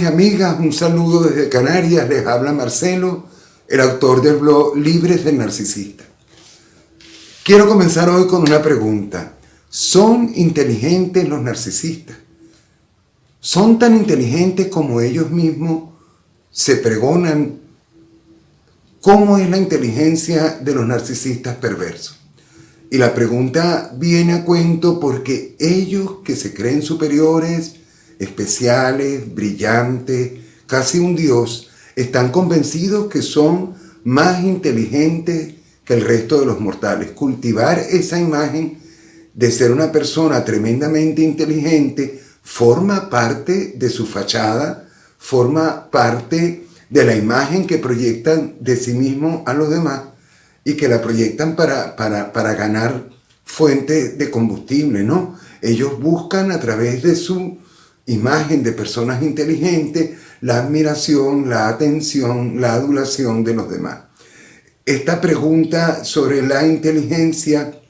y amigas, un saludo desde Canarias, les habla Marcelo, el autor del blog Libres del Narcisista. Quiero comenzar hoy con una pregunta. ¿Son inteligentes los narcisistas? ¿Son tan inteligentes como ellos mismos se pregonan? ¿Cómo es la inteligencia de los narcisistas perversos? Y la pregunta viene a cuento porque ellos que se creen superiores, especiales, brillantes, casi un dios, están convencidos que son más inteligentes que el resto de los mortales. Cultivar esa imagen de ser una persona tremendamente inteligente forma parte de su fachada, forma parte de la imagen que proyectan de sí mismos a los demás y que la proyectan para ganar fuente de combustible, ¿no? Ellos buscan a través de su imagen de personas inteligentes la admiración, la atención, la adulación de los demás. Esta pregunta sobre la inteligencia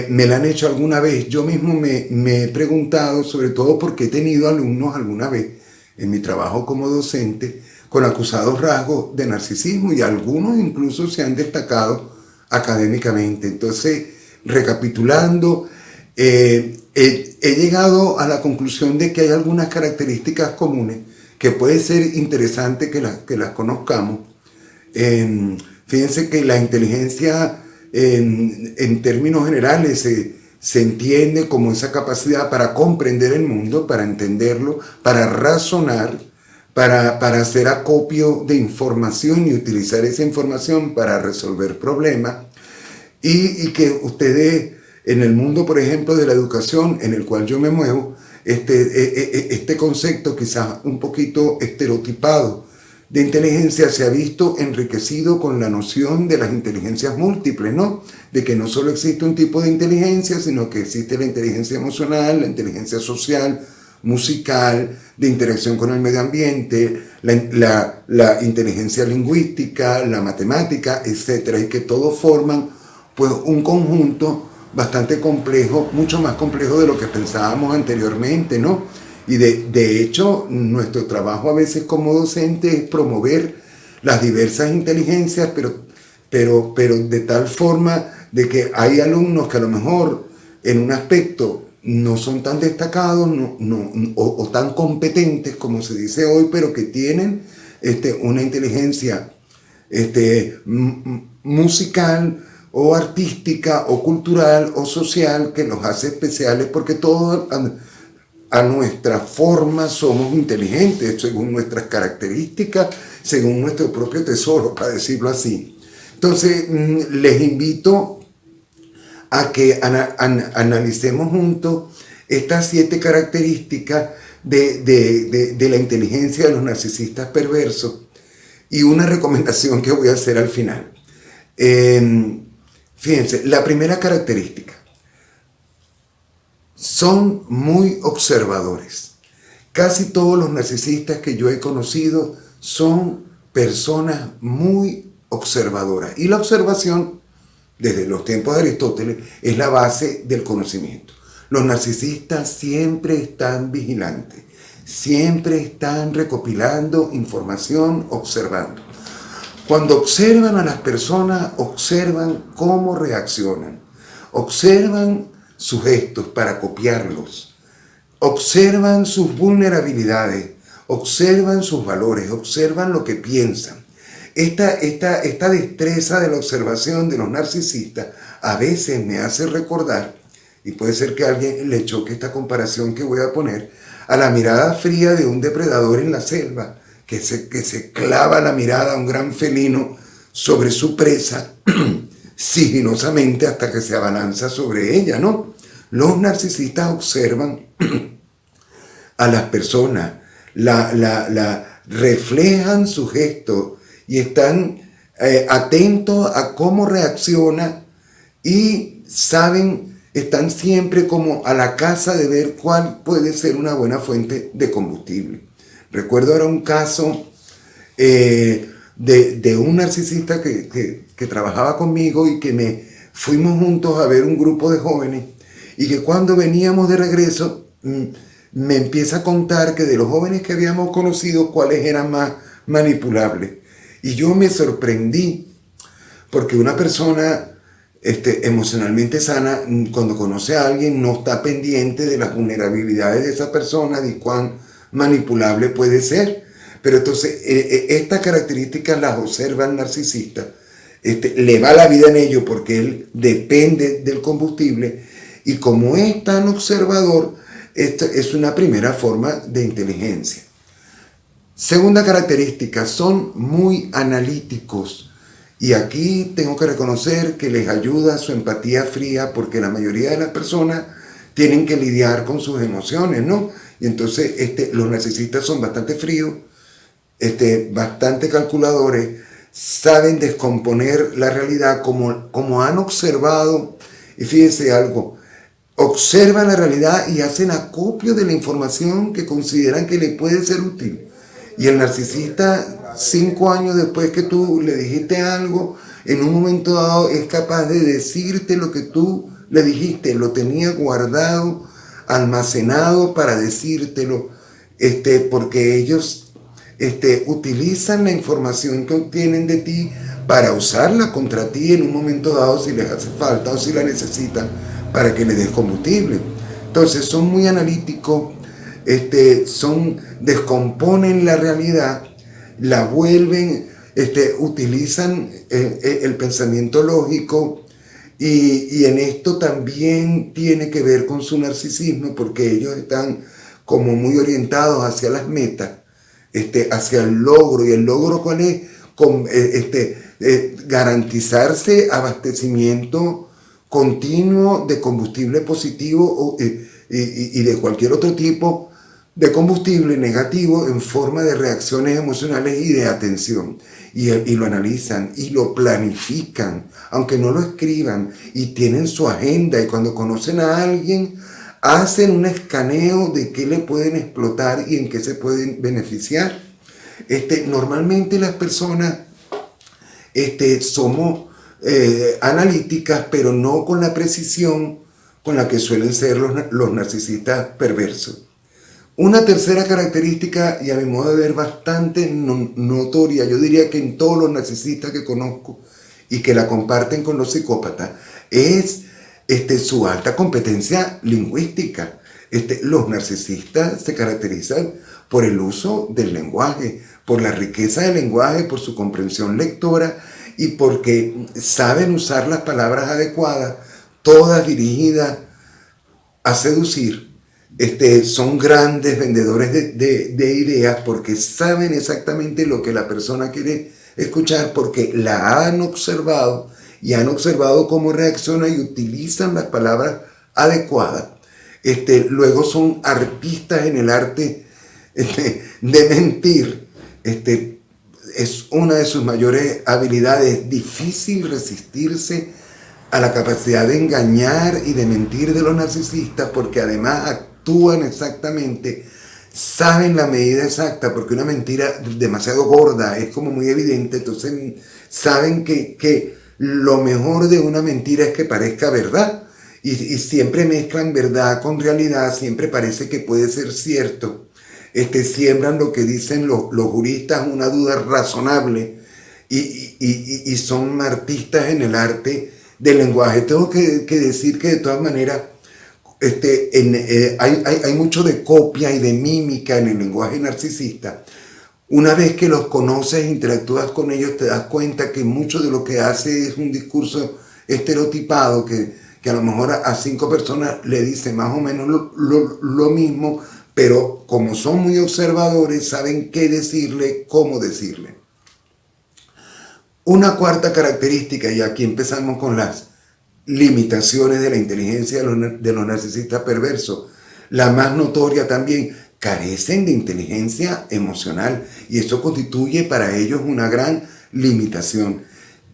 me la han hecho alguna vez. Yo mismo me he preguntado, sobre todo porque he tenido alumnos alguna vez en mi trabajo como docente con acusados rasgos de narcisismo y algunos incluso se han destacado académicamente. Entonces, recapitulando, he llegado a la conclusión de que hay algunas características comunes que puede ser interesante que las conozcamos. Fíjense que la inteligencia en términos generales se entiende como esa capacidad para comprender el mundo, para entenderlo, para razonar, para hacer acopio de información y utilizar esa información para resolver problemas. Y que ustedes, en el mundo, por ejemplo, de la educación en el cual yo me muevo, este concepto quizás un poquito estereotipado de inteligencia se ha visto enriquecido con la noción de las inteligencias múltiples, ¿no? De que no solo existe un tipo de inteligencia, sino que existe la inteligencia emocional, la inteligencia social, musical, de interacción con el medio ambiente, la inteligencia lingüística, la matemática, etc. Y que todos forman pues un conjunto bastante complejo, mucho más complejo de lo que pensábamos anteriormente, ¿no? Y de hecho, nuestro trabajo a veces como docente es promover las diversas inteligencias, pero de tal forma de que hay alumnos que a lo mejor en un aspecto no son tan destacados o tan competentes como se dice hoy, pero que tienen una inteligencia musical o artística o cultural o social que los hace especiales, porque todos a nuestra forma somos inteligentes según nuestras características, según nuestro propio tesoro, para decirlo así. Entonces les invito a que analicemos juntos estas 7 características de la inteligencia de los narcisistas perversos y una recomendación que voy a hacer al final. Fíjense, la primera característica: son muy observadores. Casi todos los narcisistas que yo he conocido son personas muy observadoras. Y la observación, desde los tiempos de Aristóteles, es la base del conocimiento. Los narcisistas siempre están vigilantes, siempre están recopilando información, observando. Cuando observan a las personas, observan cómo reaccionan, observan sus gestos para copiarlos, observan sus vulnerabilidades, observan sus valores, observan lo que piensan. Esta destreza de la observación de los narcisistas a veces me hace recordar, y puede ser que a alguien le choque esta comparación que voy a poner, a la mirada fría de un depredador en la selva, que se clava la mirada a un gran felino sobre su presa, sigilosamente hasta que se abalanza sobre ella, ¿no? Los narcisistas observan a las personas, reflejan su gesto y están atentos a cómo reacciona y están siempre como a la caza de ver cuál puede ser una buena fuente de combustible. Recuerdo ahora un caso de un narcisista que trabajaba conmigo y que fuimos juntos a ver un grupo de jóvenes y que cuando veníamos de regreso me empieza a contar que de los jóvenes que habíamos conocido, cuáles eran más manipulables. Y yo me sorprendí, porque una persona emocionalmente sana, cuando conoce a alguien, no está pendiente de las vulnerabilidades de esa persona, de cuán manipulable puede ser. Pero entonces, estas características las observa el narcisista, le va la vida en ello porque él depende del combustible, y como es tan observador, esta es una primera forma de inteligencia. Segunda característica, son muy analíticos. Y aquí tengo que reconocer que les ayuda su empatía fría, porque la mayoría de las personas tienen que lidiar con sus emociones, ¿no? Y entonces los narcisistas son bastante fríos, bastante calculadores, saben descomponer la realidad como han observado. Y fíjense algo, observan la realidad y hacen acopio de la información que consideran que le puede ser útil. Y el narcisista, 5 años después que tú le dijiste algo, en un momento dado es capaz de decirte lo que tú le dijiste, lo tenía guardado, almacenado para decírtelo, porque ellos utilizan la información que obtienen de ti para usarla contra ti en un momento dado si les hace falta o si la necesitan para que les des combustible. Entonces son muy analíticos, descomponen la realidad, la vuelven, utilizan el pensamiento lógico, y en esto también tiene que ver con su narcisismo, porque ellos están como muy orientados hacia las metas, hacia el logro. ¿Y el logro cuál es? Garantizarse abastecimiento continuo de combustible positivo y de cualquier otro tipo de combustible negativo en forma de reacciones emocionales y de atención. Y lo analizan y lo planifican, aunque no lo escriban, y tienen su agenda, y cuando conocen a alguien hacen un escaneo de qué le pueden explotar y en qué se pueden beneficiar. Normalmente las personas somos analíticas, pero no con la precisión con la que suelen ser los narcisistas perversos. Una tercera característica, y a mi modo de ver bastante notoria, yo diría que en todos los narcisistas que conozco y que la comparten con los psicópatas, es su alta competencia lingüística. Los narcisistas se caracterizan por el uso del lenguaje, por la riqueza del lenguaje, por su comprensión lectora, y porque saben usar las palabras adecuadas, todas dirigidas a seducir. Son grandes vendedores de ideas, porque saben exactamente lo que la persona quiere escuchar, porque la han observado y han observado cómo reacciona y utilizan las palabras adecuadas. Luego son artistas en el arte de mentir. Es una de sus mayores habilidades. Es difícil resistirse a la capacidad de engañar y de mentir de los narcisistas, porque además actúan exactamente, saben la medida exacta, porque una mentira demasiado gorda es como muy evidente. Entonces saben que lo mejor de una mentira es que parezca verdad, y siempre mezclan verdad con realidad, siempre parece que puede ser cierto. Siembran lo que dicen los juristas, una duda razonable, y son artistas en el arte del lenguaje. Tengo que decir que de todas maneras hay mucho de copia y de mímica en el lenguaje narcisista. Una vez que los conoces e interactúas con ellos, te das cuenta que mucho de lo que hace es un discurso estereotipado, que a lo mejor a 5 personas le dice más o menos lo mismo, pero como son muy observadores, saben qué decirle, cómo decirle. Una cuarta característica, y aquí empezamos con las limitaciones de la inteligencia de los narcisistas perversos. La más notoria también, carecen de inteligencia emocional, y eso constituye para ellos una gran limitación.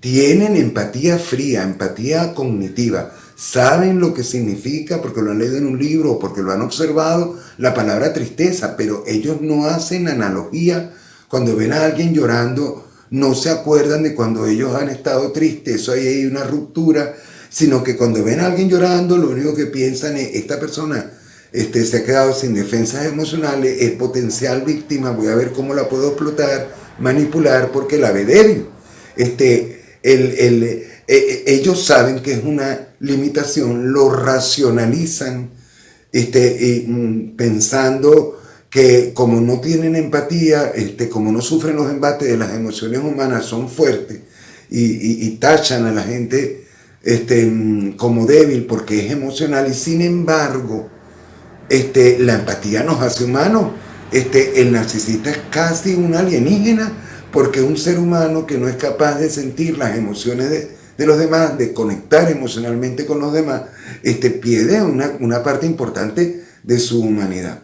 Tienen empatía fría, empatía cognitiva, saben lo que significa, porque lo han leído en un libro o porque lo han observado, la palabra tristeza, pero ellos no hacen analogía. Cuando ven a alguien llorando, no se acuerdan de cuando ellos han estado tristes, eso ahí hay una ruptura, sino que cuando ven a alguien llorando, lo único que piensan es, esta persona se ha quedado sin defensas emocionales, es potencial víctima, voy a ver cómo la puedo explotar, manipular, porque la ve débil. Ellos saben que es una limitación, lo racionalizan, pensando que como no tienen empatía, como no sufren los embates de las emociones humanas, son fuertes y tachan a la gente como débil porque es emocional, y sin embargo la empatía nos hace humanos. El narcisista es casi un alienígena porque es un ser humano que no es capaz de sentir las emociones de los demás, de conectar emocionalmente con los demás, pierde una parte importante de su humanidad.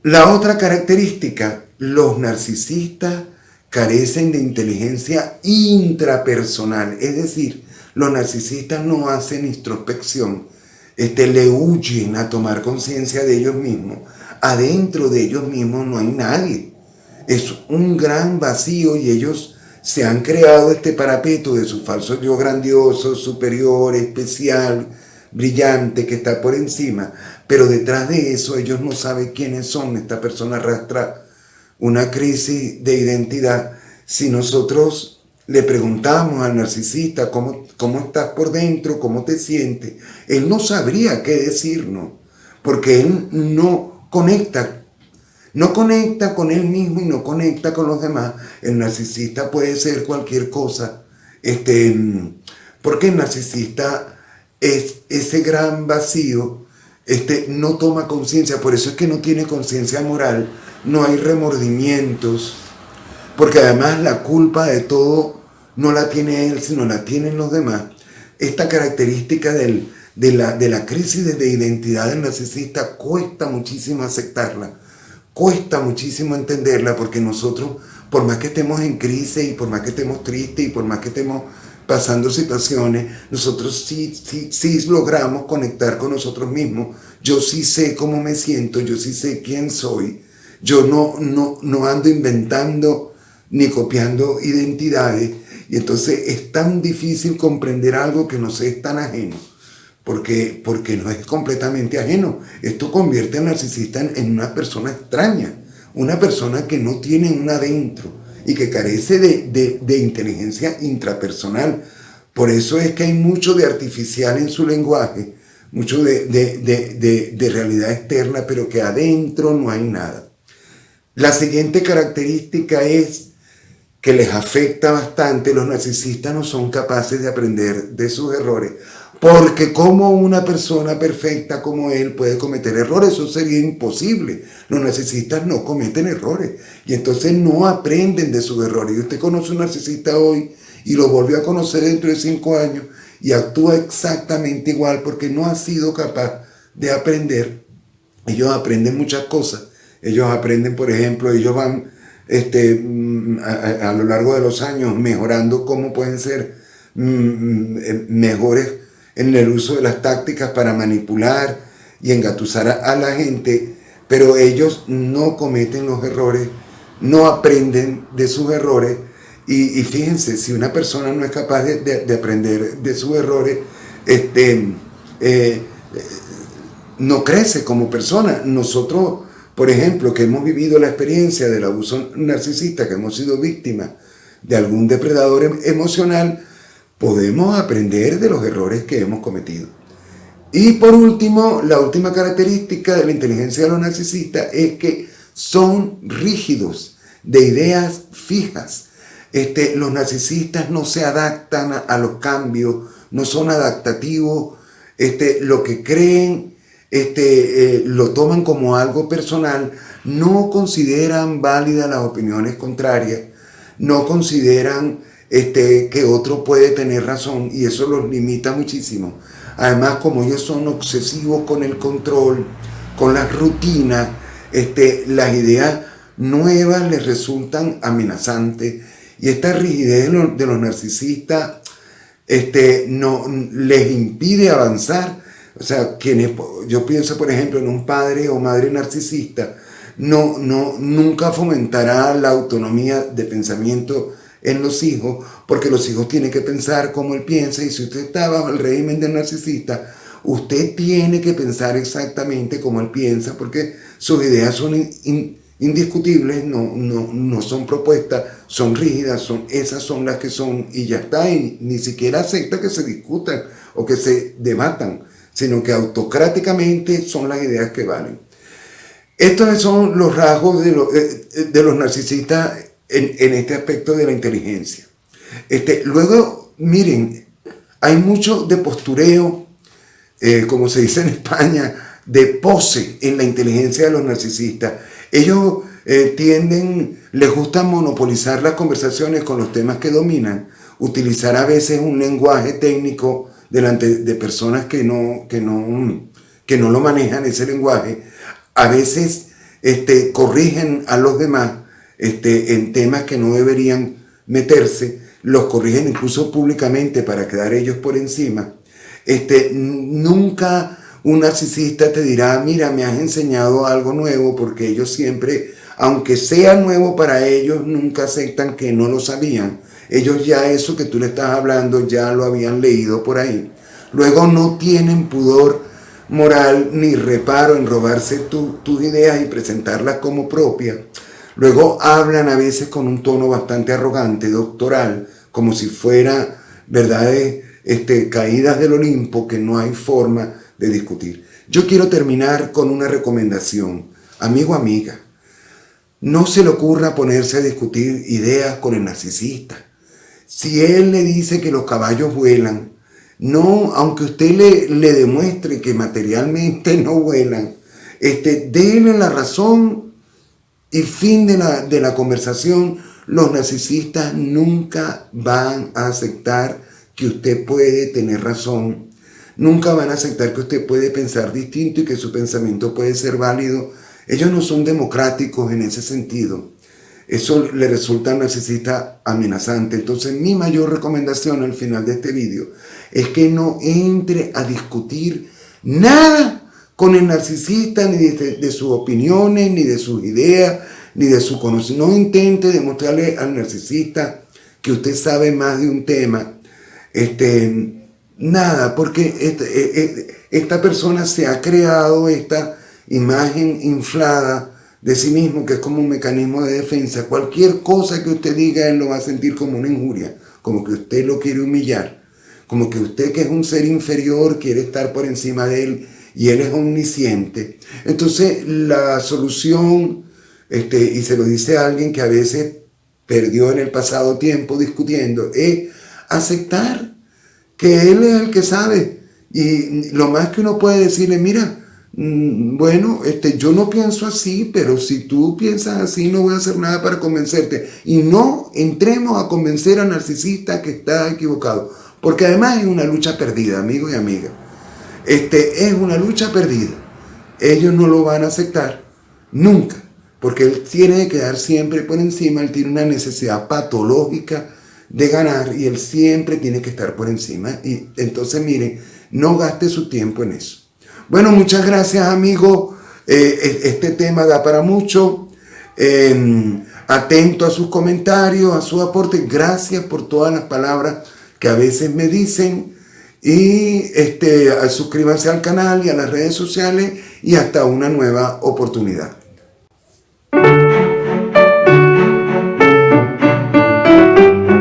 La otra característica, los narcisistas carecen de inteligencia intrapersonal, es decir, los narcisistas no hacen introspección, le huyen a tomar conciencia de ellos mismos. Adentro de ellos mismos no hay nadie, es un gran vacío, y ellos se han creado este parapeto de su falso yo grandioso, superior, especial, brillante, que está por encima, pero detrás de eso ellos no saben quiénes son. Esta persona arrastra una crisis de identidad. Si nosotros le preguntamos al narcisista cómo estás por dentro, cómo te sientes, él no sabría qué decirnos, porque él no conecta con él mismo y no conecta con los demás. El narcisista puede ser cualquier cosa, porque el narcisista es ese gran vacío, no toma conciencia. Por eso es que no tiene conciencia moral, no hay remordimientos, porque además la culpa de todo no la tiene él, sino la tienen los demás. Esta característica de la crisis de identidad del narcisista cuesta muchísimo aceptarla, cuesta muchísimo entenderla, porque nosotros, por más que estemos en crisis, y por más que estemos tristes, y por más que estemos pasando situaciones, nosotros sí logramos conectar con nosotros mismos. Yo sí sé cómo me siento, yo sí sé quién soy. Yo no ando inventando ni copiando identidades, y entonces es tan difícil comprender algo que nos es tan ajeno, porque no es completamente ajeno. Esto convierte al narcisista en una persona extraña, una persona que no tiene un adentro y que carece de inteligencia intrapersonal. Por eso es que hay mucho de artificial en su lenguaje, mucho de realidad externa, pero que adentro no hay nada. La siguiente característica es que les afecta bastante. Los narcisistas no son capaces de aprender de sus errores, porque como una persona perfecta como él puede cometer errores, eso sería imposible. Los narcisistas no cometen errores, y entonces no aprenden de sus errores. Y usted conoce a un narcisista hoy y lo volvió a conocer dentro de 5 años y actúa exactamente igual, porque no ha sido capaz de aprender. Ellos aprenden muchas cosas. Ellos aprenden, por ejemplo, ellos van a lo largo de los años mejorando cómo pueden ser mejores en el uso de las tácticas para manipular y engatusar a la gente, pero ellos no cometen los errores, no aprenden de sus errores. Y fíjense, si una persona no es capaz de aprender de sus errores, no crece como persona. Nosotros, por ejemplo, que hemos vivido la experiencia del abuso narcisista, que hemos sido víctimas de algún depredador emocional, podemos aprender de los errores que hemos cometido. Y por último, la última característica de la inteligencia de los narcisistas es que son rígidos, de ideas fijas. Los narcisistas no se adaptan a los cambios, no son adaptativos. Lo que creen lo toman como algo personal, no consideran válidas las opiniones contrarias, no consideran que otro puede tener razón, y eso los limita muchísimo. Además, como ellos son obsesivos con el control, con las rutinas, las ideas nuevas les resultan amenazantes, y esta rigidez de los narcisistas no les impide avanzar. O sea, yo pienso, por ejemplo, en un padre o madre narcisista, nunca fomentará la autonomía de pensamiento en los hijos, porque los hijos tienen que pensar como él piensa, y si usted está bajo el régimen del narcisista, usted tiene que pensar exactamente como él piensa, porque sus ideas son indiscutibles, no son propuestas, son rígidas, esas son las que son y ya está, y ni siquiera acepta que se discutan o que se debatan, sino que autocráticamente son las ideas que valen. Estos son los rasgos de los narcisistas en este aspecto de la inteligencia. Luego, miren, hay mucho de postureo, como se dice en España, de pose en la inteligencia de los narcisistas. Ellos les gusta monopolizar las conversaciones con los temas que dominan, utilizar a veces un lenguaje técnico delante de personas que no lo manejan, ese lenguaje. A veces corrigen a los demás en temas que no deberían meterse, los corrigen incluso públicamente para quedar ellos por encima. Nunca un narcisista te dirá, mira, me has enseñado algo nuevo, porque ellos siempre, aunque sea nuevo para ellos, nunca aceptan que no lo sabían. Ellos ya eso que tú le estás hablando ya lo habían leído por ahí. Luego no tienen pudor moral ni reparo en robarse tus ideas y presentarlas como propias. Luego hablan a veces con un tono bastante arrogante, doctoral, como si fuera verdades caídas del Olimpo que no hay forma de discutir. Yo quiero terminar con una recomendación. Amigo, amiga, no se le ocurra ponerse a discutir ideas con el narcisista. Si él le dice que los caballos vuelan, no, aunque usted le demuestre que materialmente no vuelan, déle la razón y fin de la conversación. Los narcisistas nunca van a aceptar que usted puede tener razón. Nunca van a aceptar que usted puede pensar distinto y que su pensamiento puede ser válido. Ellos no son democráticos en ese sentido. Eso le resulta al narcisista amenazante. Entonces, mi mayor recomendación al final de este vídeo es que no entre a discutir nada con el narcisista, ni de sus opiniones, ni de sus ideas, ni de su conocimiento. No intente demostrarle al narcisista que usted sabe más de un tema. Nada, porque esta persona se ha creado esta imagen inflada de sí mismo, que es como un mecanismo de defensa. Cualquier cosa que usted diga, él lo va a sentir como una injuria, como que usted lo quiere humillar, como que usted, que es un ser inferior, quiere estar por encima de él y él es omnisciente. Entonces la solución, y se lo dice a alguien que a veces perdió en el pasado tiempo discutiendo, es aceptar que él es el que sabe. Y lo más que uno puede decirle, mira, bueno, yo no pienso así, pero si tú piensas así, no voy a hacer nada para convencerte. Y no entremos a convencer al narcisista que está equivocado, porque además es una lucha perdida, amigo y amiga. Es una lucha perdida. Ellos no lo van a aceptar nunca, porque él tiene que quedar siempre por encima. Él tiene una necesidad patológica de ganar y él siempre tiene que estar por encima. Y entonces, miren, no gaste su tiempo en eso. Bueno, muchas gracias, amigo. Este tema da para mucho. Atento a sus comentarios, a su aporte. Gracias por todas las palabras que a veces me dicen. Y suscríbanse al canal y a las redes sociales. Y hasta una nueva oportunidad.